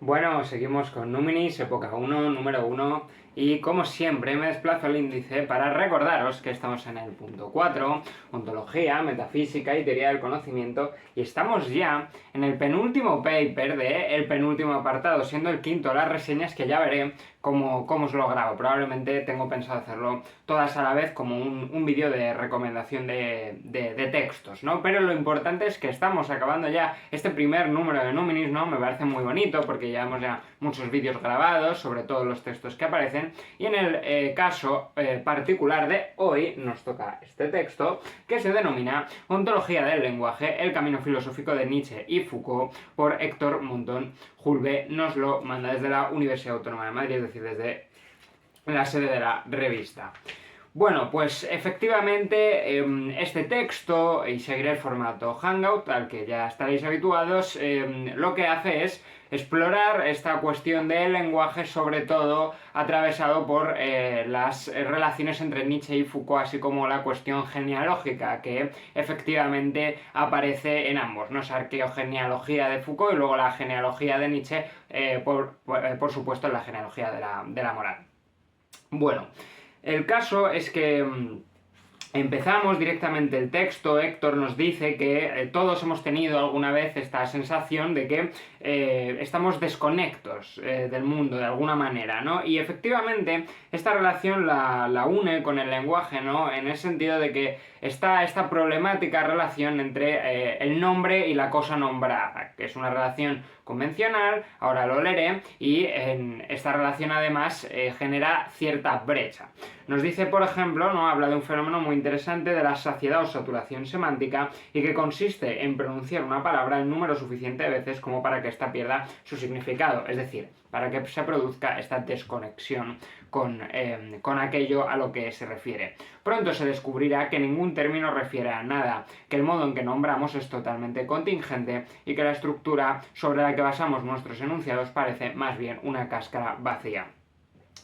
Bueno, seguimos con Numinis, época 1, número 1, y como siempre me desplazo al índice para recordaros que estamos en el punto 4, ontología, metafísica y teoría del conocimiento, y estamos ya en el penúltimo paper del penúltimo apartado, siendo el quinto las reseñas, que ya veré cómo os lo grabo. Probablemente tengo pensado hacerlo todas a la vez como un vídeo de recomendación de textos, ¿no? Pero lo importante es que estamos acabando ya este primer número de Numinis, ¿no? Me parece muy bonito porque llevamos ya muchos vídeos grabados sobre todos los textos que aparecen, y en el caso particular de hoy nos toca este texto que se denomina Ontología del lenguaje, el camino filosófico de Nietzsche y Foucault, por Héctor Montón-Julve. Nos lo manda desde la Universidad Autónoma de Madrid, es decir, desde la sede de la revista. Bueno, pues efectivamente este texto, y seguiré el formato Hangout, al que ya estaréis habituados, lo que hace es explorar esta cuestión del lenguaje, sobre todo atravesado por las relaciones entre Nietzsche y Foucault, así como la cuestión genealógica, que efectivamente aparece en ambos, ¿no? Esa arqueogenealogía de Foucault y luego la genealogía de Nietzsche, por supuesto, la genealogía de la moral. Bueno, el caso es que empezamos directamente el texto. Héctor nos dice que todos hemos tenido alguna vez esta sensación de que estamos desconectos del mundo de alguna manera, ¿no? Y efectivamente esta relación la une con el lenguaje, ¿no? En el sentido de que está esta problemática relación entre el nombre y la cosa nombrada, que es una relación convencional, ahora lo leeré, y en esta relación además genera cierta brecha. Nos dice, por ejemplo, ¿no? Habla de un fenómeno muy interesante de la saciedad o saturación semántica, y que consiste en pronunciar una palabra el número suficiente de veces como para que ésta pierda su significado, es decir, para que se produzca esta desconexión con aquello a lo que se refiere. Pronto se descubrirá que ningún término refiere a nada, que el modo en que nombramos es totalmente contingente y que la estructura sobre la que basamos nuestros enunciados parece más bien una cáscara vacía.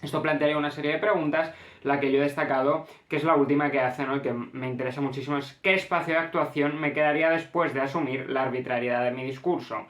Esto plantearía una serie de preguntas. La que yo he destacado, que es la última que hace, ¿no? Y que me interesa muchísimo, es ¿qué espacio de actuación me quedaría después de asumir la arbitrariedad de mi discurso?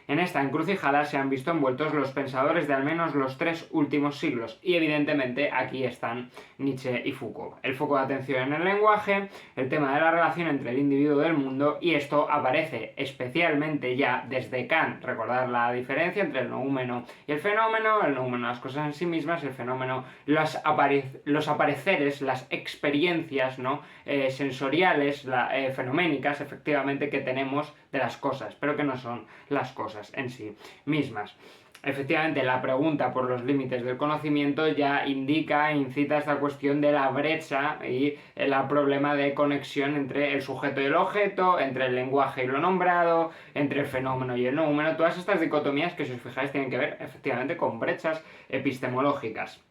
En esta encrucijada se han visto envueltos los pensadores de al menos los 3 últimos siglos, y evidentemente aquí están Nietzsche y Foucault. El foco de atención en el lenguaje, el tema de la relación entre el individuo y el mundo, y esto aparece especialmente ya desde Kant. Recordar la diferencia entre el noúmeno y el noúmeno las cosas en sí mismas, el fenómeno, los apareceres, las experiencias, ¿no? Sensoriales, fenoménicas, efectivamente, que tenemos de las cosas, pero que no son las cosas en sí mismas. Efectivamente, la pregunta por los límites del conocimiento ya indica e incita esta cuestión de la brecha y el problema de conexión entre el sujeto y el objeto, entre el lenguaje y lo nombrado, entre el fenómeno y el noúmeno. Todas estas dicotomías que, si os fijáis, tienen que ver efectivamente con brechas epistemológicas.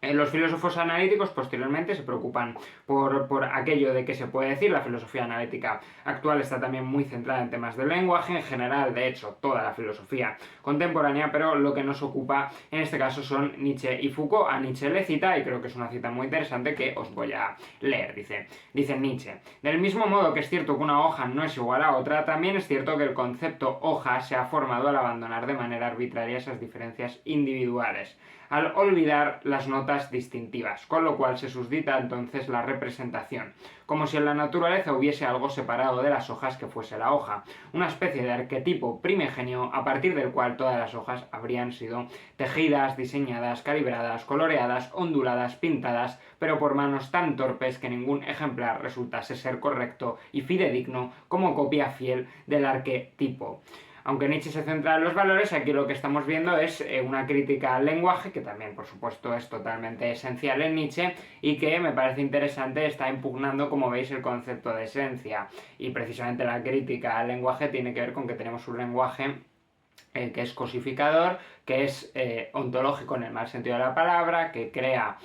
Los filósofos analíticos posteriormente se preocupan por aquello de que se puede decir. La filosofía analítica actual está también muy centrada en temas del lenguaje, en general, de hecho, toda la filosofía contemporánea, pero lo que nos ocupa en este caso son Nietzsche y Foucault. A Nietzsche le cita, y creo que es una cita muy interesante que os voy a leer. Dice Nietzsche: del mismo modo que es cierto que una hoja no es igual a otra, también es cierto que el concepto hoja se ha formado al abandonar de manera arbitraria esas diferencias individuales, al olvidar las notas distintivas, con lo cual se suscita entonces la representación, como si en la naturaleza hubiese algo separado de las hojas que fuese la hoja, una especie de arquetipo primigenio a partir del cual todas las hojas habrían sido tejidas, diseñadas, calibradas, coloreadas, onduladas, pintadas, pero por manos tan torpes que ningún ejemplar resultase ser correcto y fidedigno como copia fiel del arquetipo. Aunque Nietzsche se centra en los valores, aquí lo que estamos viendo es una crítica al lenguaje, que también, por supuesto, es totalmente esencial en Nietzsche, y que me parece interesante, está impugnando, como veis, el concepto de esencia. Y precisamente la crítica al lenguaje tiene que ver con que tenemos un lenguaje que es cosificador, que es ontológico en el mal sentido de la palabra, que crea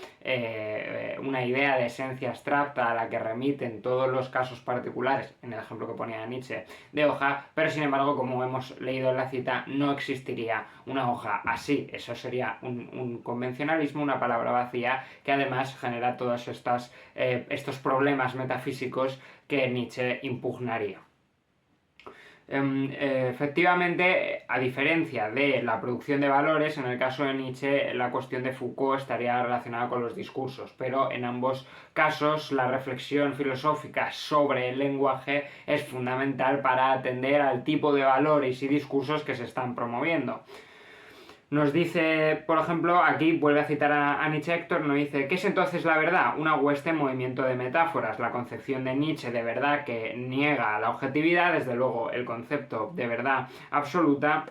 una idea de esencia abstracta a la que remite en todos los casos particulares, en el ejemplo que ponía Nietzsche, de hoja, pero sin embargo, como hemos leído en la cita, no existiría una hoja así. Eso sería un convencionalismo, una palabra vacía, que además genera todos estos problemas metafísicos que Nietzsche impugnaría. Efectivamente, a diferencia de la producción de valores, en el caso de Nietzsche la cuestión de Foucault estaría relacionada con los discursos, pero en ambos casos la reflexión filosófica sobre el lenguaje es fundamental para atender al tipo de valores y discursos que se están promoviendo. Nos dice, por ejemplo, aquí vuelve a citar a Nietzsche Héctor, nos dice: ¿qué es entonces la verdad? Una hueste en movimiento de metáforas. La concepción de Nietzsche de verdad que niega la objetividad, desde luego el concepto de verdad absoluta.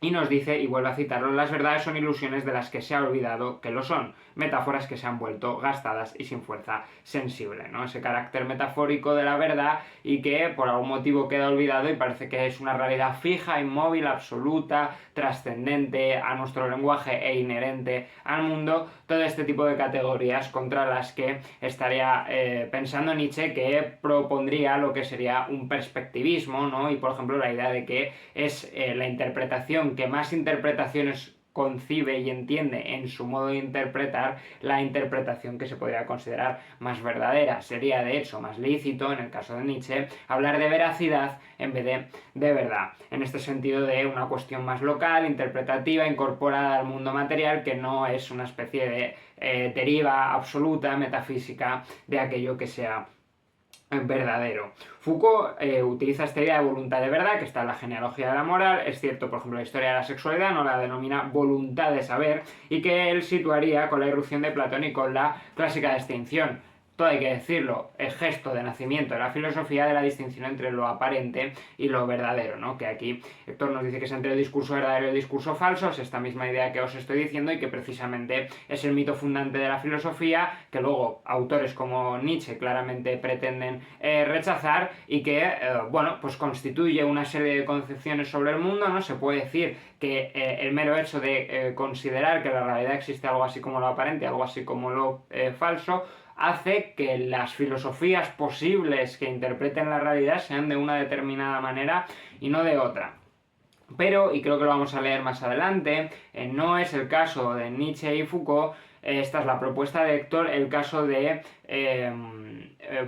Y nos dice, y vuelve a citarlo: las verdades son ilusiones de las que se ha olvidado que lo son, metáforas que se han vuelto gastadas y sin fuerza sensible, ¿no? Ese carácter metafórico de la verdad y que por algún motivo queda olvidado y parece que es una realidad fija, inmóvil, absoluta, trascendente a nuestro lenguaje e inherente al mundo. Todo este tipo de categorías contra las que estaría pensando Nietzsche, que propondría lo que sería un perspectivismo, ¿no? Y por ejemplo la idea de que es la interpretación que más interpretaciones concibe y entiende en su modo de interpretar, la interpretación que se podría considerar más verdadera. Sería de hecho más lícito, en el caso de Nietzsche, hablar de veracidad en vez de verdad. En este sentido de una cuestión más local, interpretativa, incorporada al mundo material, que no es una especie de deriva absoluta, metafísica, de aquello que sea verdadero. Foucault utiliza esta idea de voluntad de verdad, que está en la genealogía de la moral. Es cierto, por ejemplo, la historia de la sexualidad no la denomina voluntad de saber, y que él situaría con la irrupción de Platón y con la clásica distinción, todo hay que decirlo, el gesto de nacimiento de la filosofía, de la distinción entre lo aparente y lo verdadero, ¿no? Que aquí Héctor nos dice que es entre el discurso verdadero y el discurso falso, es esta misma idea que os estoy diciendo y que precisamente es el mito fundante de la filosofía, que luego autores como Nietzsche claramente pretenden rechazar, y que, bueno, pues constituye una serie de concepciones sobre el mundo, ¿no? Se puede decir que el mero hecho de considerar que la realidad existe algo así como lo aparente, algo así como lo falso, hace que las filosofías posibles que interpreten la realidad sean de una determinada manera y no de otra. Pero, y creo que lo vamos a leer más adelante, no es el caso de Nietzsche y Foucault. Esta es la propuesta de Héctor, el caso de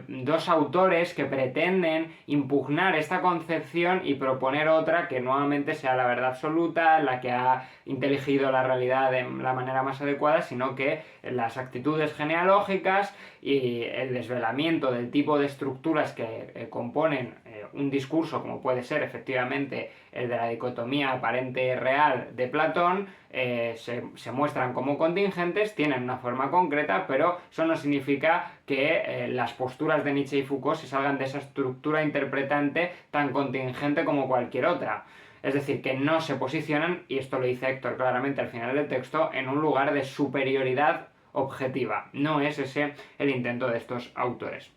dos autores que pretenden impugnar esta concepción y proponer otra que nuevamente sea la verdad absoluta, la que ha inteligido la realidad de la manera más adecuada, sino que las actitudes genealógicas y el desvelamiento del tipo de estructuras que componen un discurso, como puede ser efectivamente el de la dicotomía aparente-real de Platón, se muestran como contingentes, tienen una forma concreta, pero eso no significa que las posturas de Nietzsche y Foucault se salgan de esa estructura interpretante tan contingente como cualquier otra. Es decir, que no se posicionan, y esto lo dice Héctor claramente al final del texto, en un lugar de superioridad objetiva. No es ese el intento de estos autores.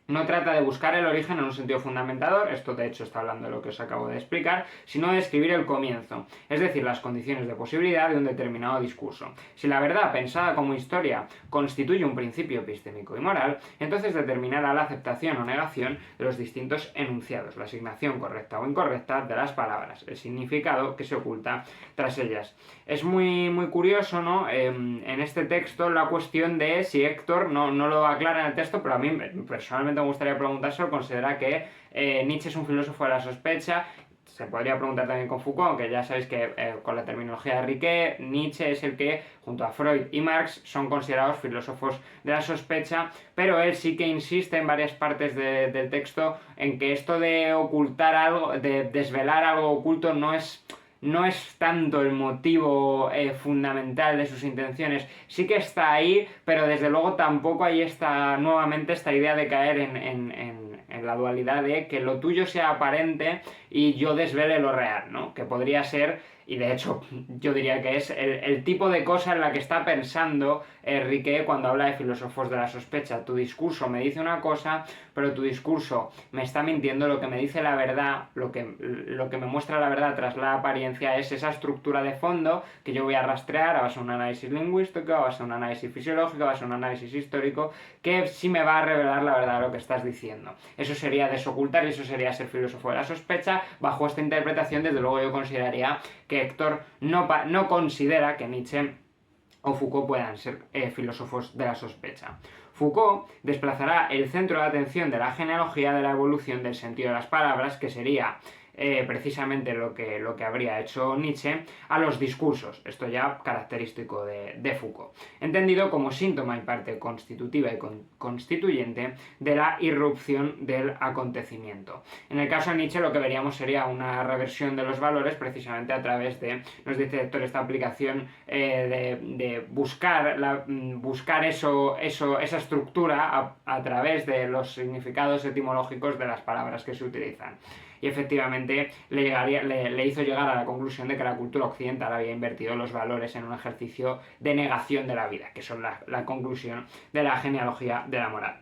No trata de buscar el origen en un sentido fundamentador, esto de hecho está hablando de lo que os acabo de explicar, sino de describir el comienzo, es decir, las condiciones de posibilidad de un determinado discurso. Si la verdad, pensada como historia, constituye un principio epistémico y moral, entonces determinará la aceptación o negación de los distintos enunciados, la asignación correcta o incorrecta de las palabras, el significado que se oculta tras ellas. Es muy curioso, ¿no? En este texto la cuestión de si Héctor, no lo aclara en el texto, pero a mí personalmente me gustaría preguntárselo, considera que Nietzsche es un filósofo de la sospecha. Se podría preguntar también con Foucault, aunque ya sabéis que con la terminología de Riquet, Nietzsche es el que, junto a Freud y Marx, son considerados filósofos de la sospecha, pero él sí que insiste en varias partes del texto en que esto de ocultar algo, de desvelar algo oculto, no es tanto el motivo fundamental de sus intenciones. Sí que está ahí, pero desde luego tampoco hay nuevamente esta idea de caer en la dualidad de que lo tuyo sea aparente y yo desvele lo real, ¿no? Que podría ser, y de hecho yo diría que es el tipo de cosa en la que está pensando Riquet cuando habla de filósofos de la sospecha. Tu discurso me dice una cosa, pero tu discurso me está mintiendo. Lo que me dice la verdad, lo que me muestra la verdad tras la apariencia, es esa estructura de fondo que yo voy a rastrear a base de un análisis lingüístico, a base de un análisis fisiológico, a base de un análisis histórico, que sí me va a revelar la verdad de lo que estás diciendo. Eso sería desocultar y eso sería ser filósofo de la sospecha. Bajo esta interpretación, desde luego yo consideraría que Héctor no considera que Nietzsche o Foucault puedan ser filósofos de la sospecha. Foucault desplazará el centro de atención de la genealogía de la evolución del sentido de las palabras, que sería precisamente lo que habría hecho Nietzsche, a los discursos, esto ya característico de Foucault, entendido como síntoma y parte constitutiva y constituyente de la irrupción del acontecimiento. En el caso de Nietzsche lo que veríamos sería una reversión de los valores precisamente a través de, nos dice Héctor, esta aplicación de buscar esa estructura a través de los significados etimológicos de las palabras que se utilizan. Y efectivamente le hizo llegar a la conclusión de que la cultura occidental había invertido los valores en un ejercicio de negación de la vida, que son la conclusión de la genealogía de la moral.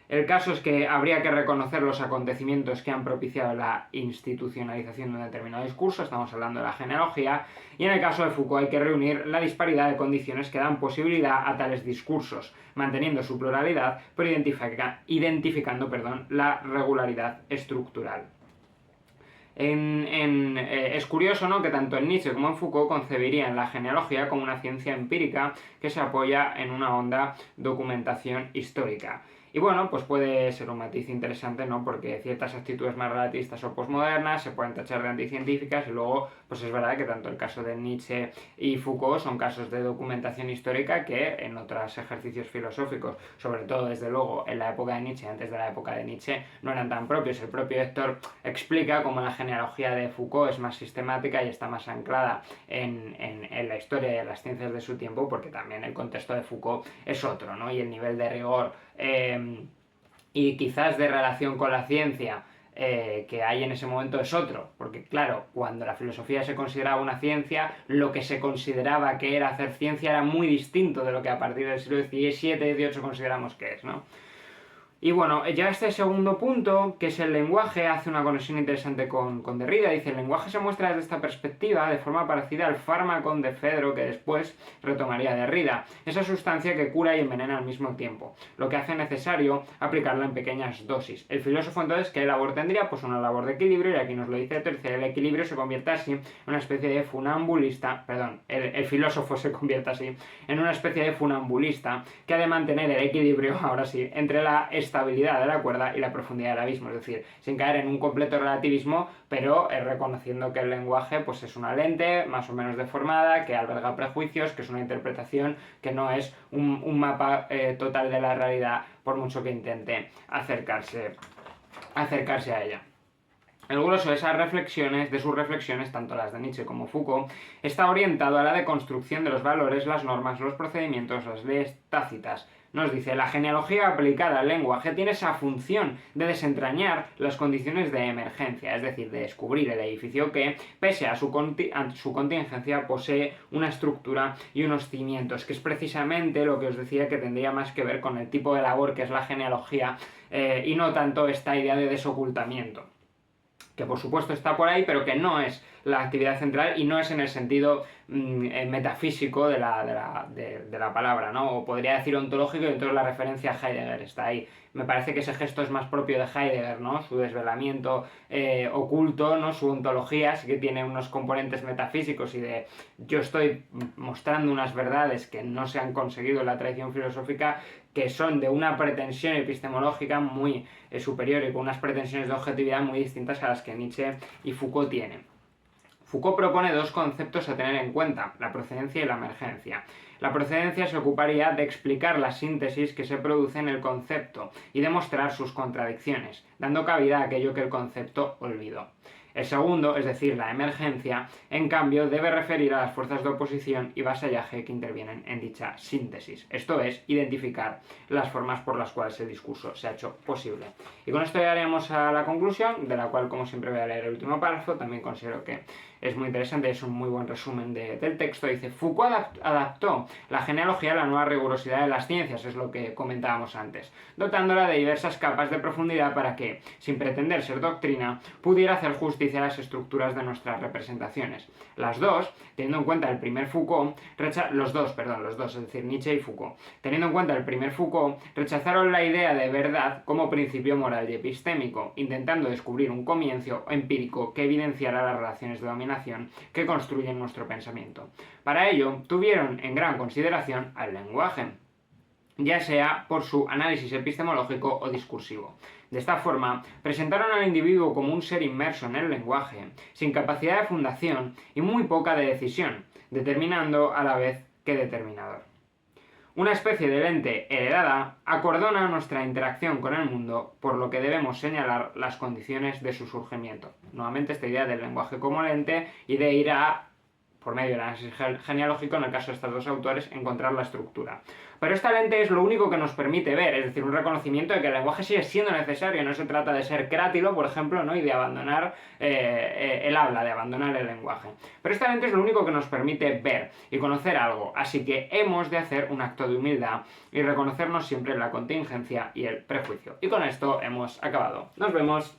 El caso es que habría que reconocer los acontecimientos que han propiciado la institucionalización de un determinado discurso, estamos hablando de la genealogía, y en el caso de Foucault hay que reunir la disparidad de condiciones que dan posibilidad a tales discursos, manteniendo su pluralidad, pero identificando la regularidad estructural. Es curioso, ¿no?, que tanto en Nietzsche como en Foucault concebirían la genealogía como una ciencia empírica que se apoya en una honda documentación histórica. Y bueno, pues puede ser un matiz interesante, ¿no?, porque ciertas actitudes más relativistas o posmodernas se pueden tachar de anticientíficas y luego, pues es verdad que tanto el caso de Nietzsche y Foucault son casos de documentación histórica que en otros ejercicios filosóficos, sobre todo desde luego en la época de Nietzsche, antes de la época de Nietzsche, no eran tan propios. El propio Héctor explica cómo la genealogía de Foucault es más sistemática y está más anclada en la historia y en las ciencias de su tiempo, porque también el contexto de Foucault es otro, ¿no?, y el nivel de rigor y quizás de relación con la ciencia que hay en ese momento es otro, porque claro, cuando la filosofía se consideraba una ciencia, lo que se consideraba que era hacer ciencia era muy distinto de lo que a partir del siglo XVII, XVIII consideramos que es, ¿no? Y bueno, ya este segundo punto, que es el lenguaje, hace una conexión interesante con Derrida. Dice, el lenguaje se muestra desde esta perspectiva de forma parecida al fármaco de Fedro que después retomaría Derrida, esa sustancia que cura y envenena al mismo tiempo, lo que hace necesario aplicarla en pequeñas dosis. El filósofo entonces, ¿qué labor tendría? Pues una labor de equilibrio, y aquí nos lo dice Tercer, el equilibrio se convierte así en una especie de funambulista, el filósofo se convierte así en una especie de funambulista que ha de mantener el equilibrio, ahora sí, entre la estabilidad de la cuerda y la profundidad del abismo, es decir, sin caer en un completo relativismo, pero reconociendo que el lenguaje pues es una lente más o menos deformada, que alberga prejuicios, que es una interpretación, que no es un mapa total de la realidad, por mucho que intente acercarse a ella. El grueso de sus reflexiones, tanto las de Nietzsche como Foucault, está orientado a la deconstrucción de los valores, las normas, los procedimientos, las leyes tácitas. Nos dice, la genealogía aplicada al lenguaje tiene esa función de desentrañar las condiciones de emergencia, es decir, de descubrir el edificio que, pese a su contingencia, posee una estructura y unos cimientos, que es precisamente lo que os decía que tendría más que ver con el tipo de labor que es la genealogía y no tanto esta idea de desocultamiento, que por supuesto está por ahí, pero que no es la actividad central y no es en el sentido metafísico de la palabra, ¿no? O podría decir ontológico, y entonces la referencia a Heidegger está ahí. Me parece que ese gesto es más propio de Heidegger, ¿no? Su desvelamiento oculto, ¿no? Su ontología sí que tiene unos componentes metafísicos y de yo estoy mostrando unas verdades que no se han conseguido en la tradición filosófica, que son de una pretensión epistemológica muy superior y con unas pretensiones de objetividad muy distintas a las que Nietzsche y Foucault tienen. Foucault propone dos conceptos a tener en cuenta, la procedencia y la emergencia. La procedencia se ocuparía de explicar la síntesis que se produce en el concepto y de mostrar sus contradicciones, dando cabida a aquello que el concepto olvidó. El segundo, es decir, la emergencia, en cambio, debe referir a las fuerzas de oposición y vasallaje que intervienen en dicha síntesis. Esto es, identificar las formas por las cuales el discurso se ha hecho posible. Y con esto llegaremos a la conclusión, de la cual, como siempre, voy a leer el último párrafo. También considero que es muy interesante, es un muy buen resumen del texto. Dice, Foucault adaptó la genealogía a la nueva rigurosidad de las ciencias, es lo que comentábamos antes, dotándola de diversas capas de profundidad para que, sin pretender ser doctrina, pudiera hacer justicia a las estructuras de nuestras representaciones. Las dos, teniendo en cuenta el primer Foucault, los dos, es decir, Nietzsche y Foucault, teniendo en cuenta el primer Foucault, rechazaron la idea de verdad como principio moral y epistémico, intentando descubrir un comienzo empírico que evidenciara las relaciones de dominación que construyen nuestro pensamiento. Para ello, tuvieron en gran consideración al lenguaje. ya sea por su análisis epistemológico o discursivo. De esta forma, presentaron al individuo como un ser inmerso en el lenguaje, sin capacidad de fundación y muy poca de decisión, determinando a la vez que determinador. Una especie de lente heredada acordona nuestra interacción con el mundo, por lo que debemos señalar las condiciones de su surgimiento. Nuevamente esta idea del lenguaje como lente y de ir a, por medio del análisis genealógico, en el caso de estos dos autores, encontrar la estructura. Pero esta lente es lo único que nos permite ver, es decir, un reconocimiento de que el lenguaje sigue siendo necesario, no se trata de ser crátilo, por ejemplo, ¿no? Y de abandonar el habla, de abandonar el lenguaje. Pero esta lente es lo único que nos permite ver y conocer algo, así que hemos de hacer un acto de humildad y reconocernos siempre la contingencia y el prejuicio. Y con esto hemos acabado. Nos vemos.